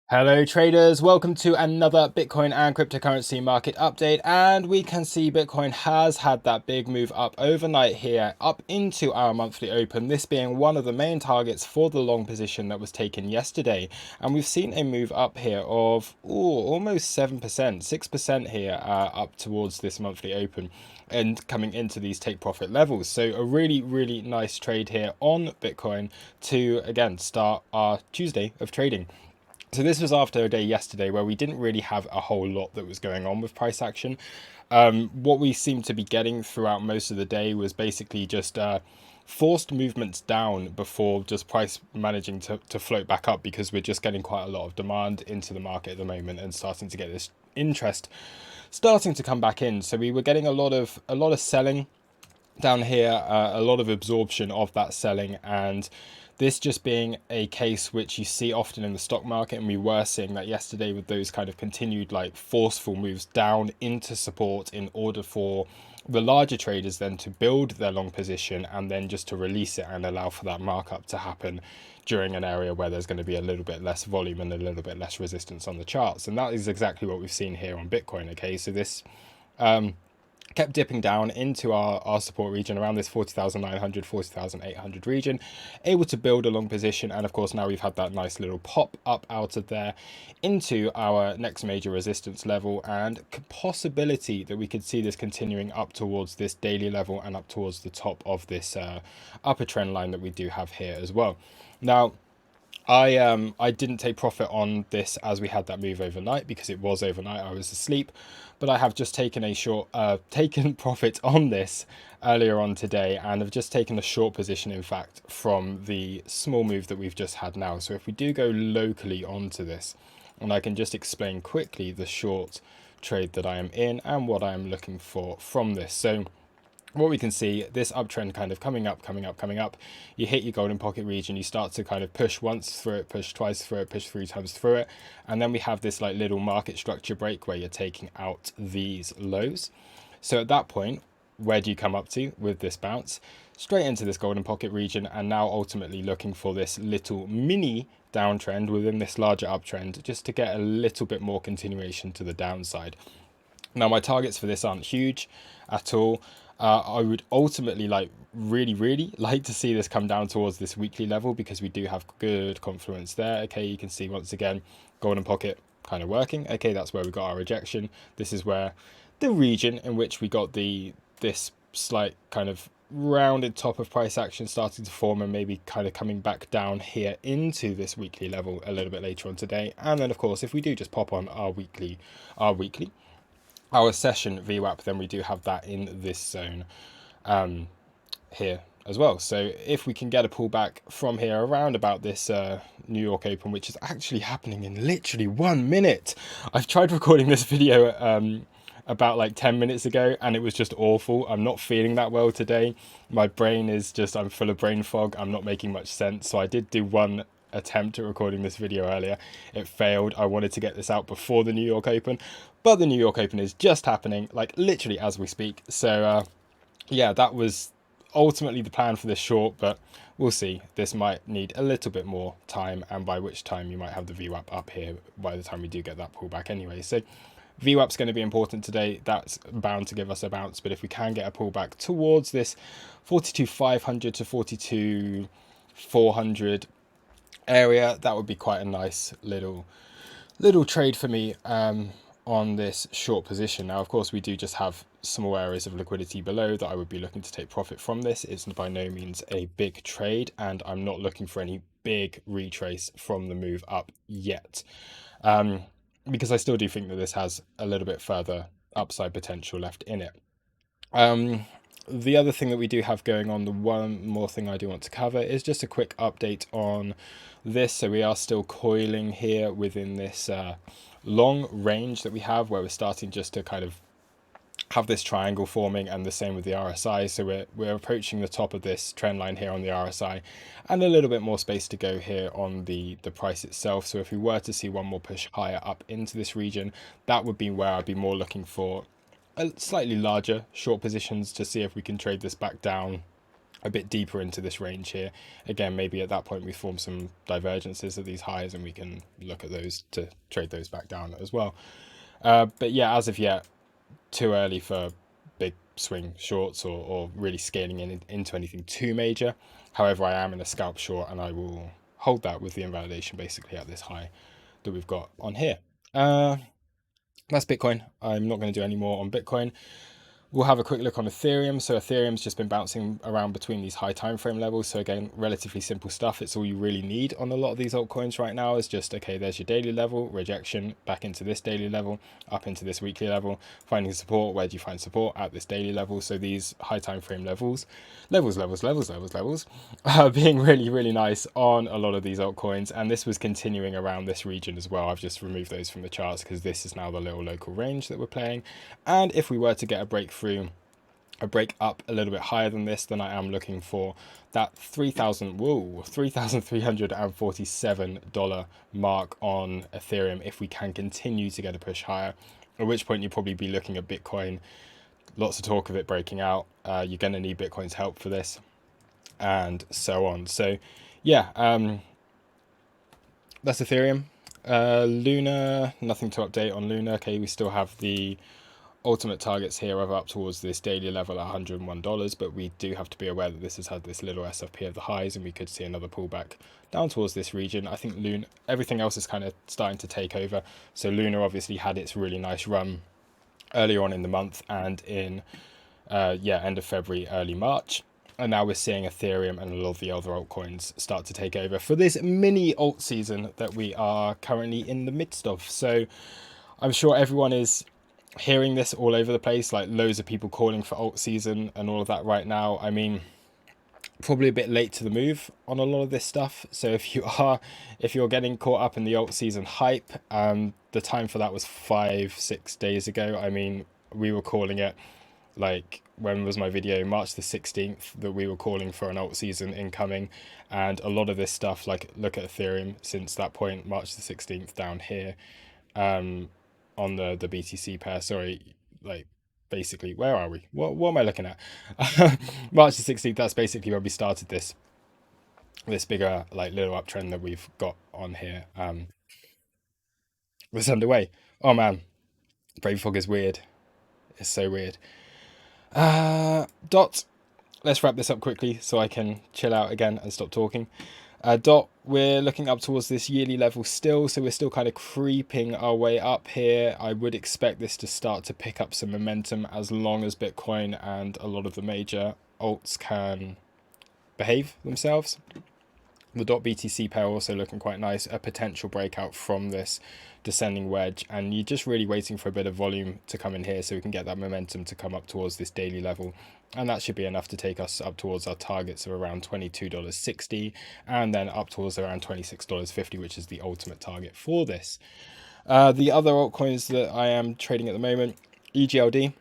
Hello traders, welcome to another Bitcoin and cryptocurrency market update, and we can see Bitcoin has had that big move up overnight here up into our monthly open, this being one of the main targets for the long position that was taken yesterday. And we've seen a move up here of almost 7%, 6% here up towards this monthly open and coming into these take profit levels. So a really nice trade here on Bitcoin to again start our Tuesday of trading. So this was after a day yesterday where we didn't really have a whole lot that was going on with price action. What we seemed to be getting throughout most of the day was basically just forced movements down before just price managing to float back up, because we're just getting quite a lot of demand into the market at the moment and starting to get this interest starting to come back in. So we were getting a lot of selling down here, a lot of absorption of that selling, and this just being a case which you see often in the stock market, and we were seeing that yesterday with those kind of continued like forceful moves down into support in order for the larger traders then to build their long position and then just to release it and allow for that markup to happen during an area where there's going to be a little bit less volume and a little bit less resistance on the charts. And that is exactly what we've seen here on Bitcoin. Okay, so this kept dipping down into our support region around this 40,900, 40,800 region, able to build a long position. And of course, now we've had that nice little pop up out of there into our next major resistance level, and possibility that we could see this continuing up towards this daily level and up towards the top of this upper trend line that we do have here as well. Now, I didn't take profit on this as we had that move overnight because it was overnight. I was asleep, but I have just taken a taken profit on this earlier on today, and have just taken a short position, in fact, from the small move that we've just had now. So if we do go locally onto this, and I can just explain quickly the short trade that I am in and what I am looking for from this. So what we can see, this uptrend kind of coming up, you hit your golden pocket region, you start to kind of push once through it, push twice through it, push three times through it, and then we have this like little market structure break where you're taking out these lows. So at that point, where do you come up to with this bounce? Straight into this golden pocket region, and now ultimately looking for this little mini downtrend within this larger uptrend just to get a little bit more continuation to the downside. Now, my targets for this aren't huge at all. I would ultimately really like to see this come down towards this weekly level, because we do have good confluence there. Okay, you can see once again, golden pocket kind of working. Okay, that's where we got our rejection. This is where the region in which we got this slight kind of rounded top of price action starting to form, and maybe kind of coming back down here into this weekly level a little bit later on today. And then of course, if we do just pop on our session VWAP, then we do have that in this zone here as well. So if we can get a pullback from here around about this New York Open, which is actually happening in literally 1 minute. I've tried recording this video about like 10 minutes ago, and it was just awful. I'm not feeling that well today. My brain is just, I'm full of brain fog. I'm not making much sense. So I did do one attempt at recording this video earlier. It failed. I wanted to get this out before the New York Open, but the New York Open is just happening like literally as we speak. So yeah, that was ultimately the plan for this short, but we'll see. This might need a little bit more time, and by which time you might have the VWAP up here by the time we do get that pullback anyway. So VWAP's going to be important today. That's bound to give us a bounce, but if we can get a pullback towards this 42,500 to 42,400 area, that would be quite a nice little trade for me on this short position. Now, of course, we do just have small areas of liquidity below that I would be looking to take profit from this. It's by no means a big trade, and I'm not looking for any big retrace from the move up yet, because I still do think that this has a little bit further upside potential left in it. The other thing that we do have going on, the one more thing I do want to cover, is just a quick update on this. So we are still coiling here within this long range that we have, where we're starting just to kind of have this triangle forming, and the same with the RSI. So we're approaching the top of this trend line here on the RSI, and a little bit more space to go here on the price itself. So if we were to see one more push higher up into this region, that would be where I'd be more looking for a slightly larger short positions to see if we can trade this back down a bit deeper into this range here. Again, maybe at that point we form some divergences at these highs and we can look at those to trade those back down as well. But yeah, as of yet, too early for big swing shorts or really scaling into anything too major. However, I am in a scalp short and I will hold that with the invalidation basically at this high that we've got on here. That's Bitcoin. I'm not going to do any more on Bitcoin. We'll have a quick look on Ethereum. So Ethereum's just been bouncing around between these high time frame levels. So again, relatively simple stuff. It's all you really need on a lot of these altcoins right now is just, okay, there's your daily level, rejection, back into this daily level, up into this weekly level, finding support. Where do you find support? At this daily level. So these high time frame levels, being really, really nice on a lot of these altcoins. And this was continuing around this region as well. I've just removed those from the charts because this is now the little local range that we're playing. And if we were to get a breakthrough, a break up a little bit higher than this, then I am looking for that $3,347 mark on Ethereum if we can continue to get a push higher, at which point you'd probably be looking at Bitcoin. Lots of talk of it breaking out. You're going to need Bitcoin's help for this and so on. So yeah, that's Ethereum. Luna, nothing to update on Luna. Okay, we still have the ultimate targets here of up towards this daily level at $101, but we do have to be aware that this has had this little SFP of the highs and we could see another pullback down towards this region. I think Luna, everything else is kind of starting to take over. So Luna obviously had its really nice run earlier on in the month and in end of February, early March. And now we're seeing Ethereum and a lot of the other altcoins start to take over for this mini alt season that we are currently in the midst of. So I'm sure everyone is hearing this all over the place, like loads of people calling for alt season and all of that right now. I mean, probably a bit late to the move on a lot of this stuff. So if you're getting caught up in the alt season hype, the time for that was 5-6 days ago. I mean, we were calling it, like, when was my video? March the 16th, that we were calling for an alt season incoming. And a lot of this stuff, like, look at Ethereum since that point, March the 16th down here, on the BTC pair, sorry, like, basically, where are we? What am I looking at? March the 16th, that's basically when we started this bigger, like, little uptrend that we've got on here. Was underway. Oh man, Brave Fog is weird. It's so weird. Dot, let's wrap this up quickly so I can chill out again and stop talking. Dot, we're looking up towards this yearly level still, so we're still kind of creeping our way up here. I would expect this to start to pick up some momentum as long as Bitcoin and a lot of the major alts can behave themselves. The .BTC pair also looking quite nice, a potential breakout from this descending wedge, and you're just really waiting for a bit of volume to come in here so we can get that momentum to come up towards this daily level, and that should be enough to take us up towards our targets of around $22.60 and then up towards around $26.50, which is the ultimate target for this. The other altcoins that I am trading at the moment, EGLD.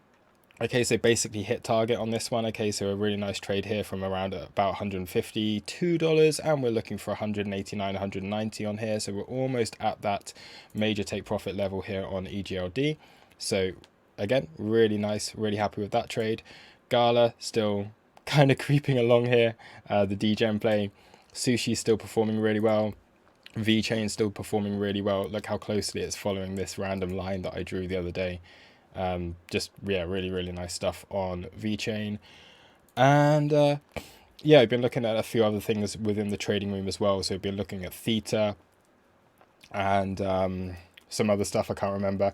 Okay, so basically hit target on this one. Okay, so a really nice trade here from around about $152, and we're looking for 189, 190 on here. So we're almost at that major take profit level here on EGLD. So again, really nice, really happy with that trade. Gala still kind of creeping along here. The DGen play, Sushi still performing really well. VeChain still performing really well. Look how closely it's following this random line that I drew the other day. Just, yeah, really, really nice stuff on VeChain. And yeah, I've been looking at a few other things within the trading room as well. So I've been looking at Theta and some other stuff I can't remember.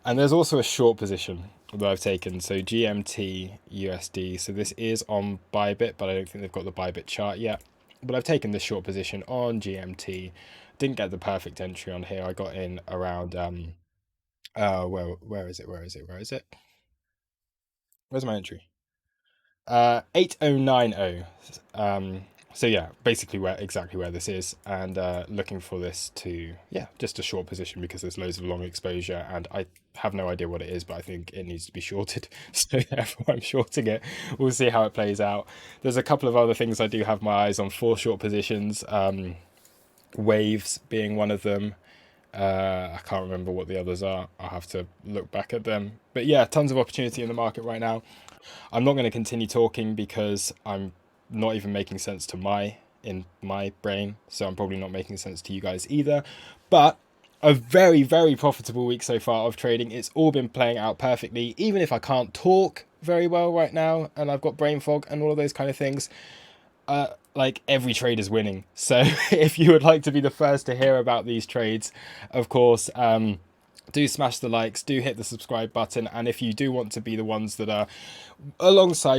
And there's also a short position that I've taken. So GMT USD. So this is on Bybit, but I don't think they've got the Bybit chart yet. But I've taken this short position on GMT. Didn't get the perfect entry on here. I got in around where is it? Where's my entry? 8090. So yeah, basically exactly where this is, and looking for this to, yeah, just a short position because there's loads of long exposure and I have no idea what it is, but I think it needs to be shorted. So therefore I'm shorting it. We'll see how it plays out. There's a couple of other things I do have my eyes on for short positions. Waves being one of them. I can't remember what the others are. I'll have to look back at them. But yeah, tons of opportunity in the market right now. I'm not going to continue talking because I'm not even making sense to in my brain, so I'm probably not making sense to you guys either. But a very, very profitable week so far of trading. It's all been playing out perfectly, even if I can't talk very well right now and I've got brain fog and all of those kind of things. Like, every trade is winning. So if you would like to be the first to hear about these trades, of course, do smash the likes, do hit the subscribe button, and if you do want to be the ones that are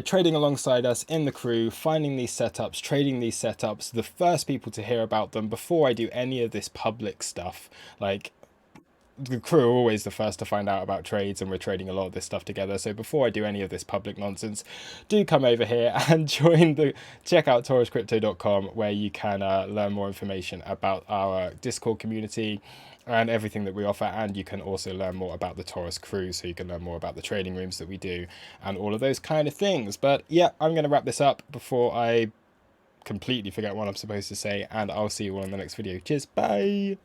trading alongside us in the crew, finding these setups, trading these setups, the first people to hear about them before I do any of this public stuff, like, the crew are always the first to find out about trades, and we're trading a lot of this stuff together. So before I do any of this public nonsense, do come over here and check out tauruscrypto.com, where you can learn more information about our Discord community and everything that we offer. And you can also learn more about the Taurus crew, so you can learn more about the trading rooms that we do and all of those kind of things. But yeah, I'm going to wrap this up before I completely forget what I'm supposed to say, and I'll see you all in the next video. Cheers, bye.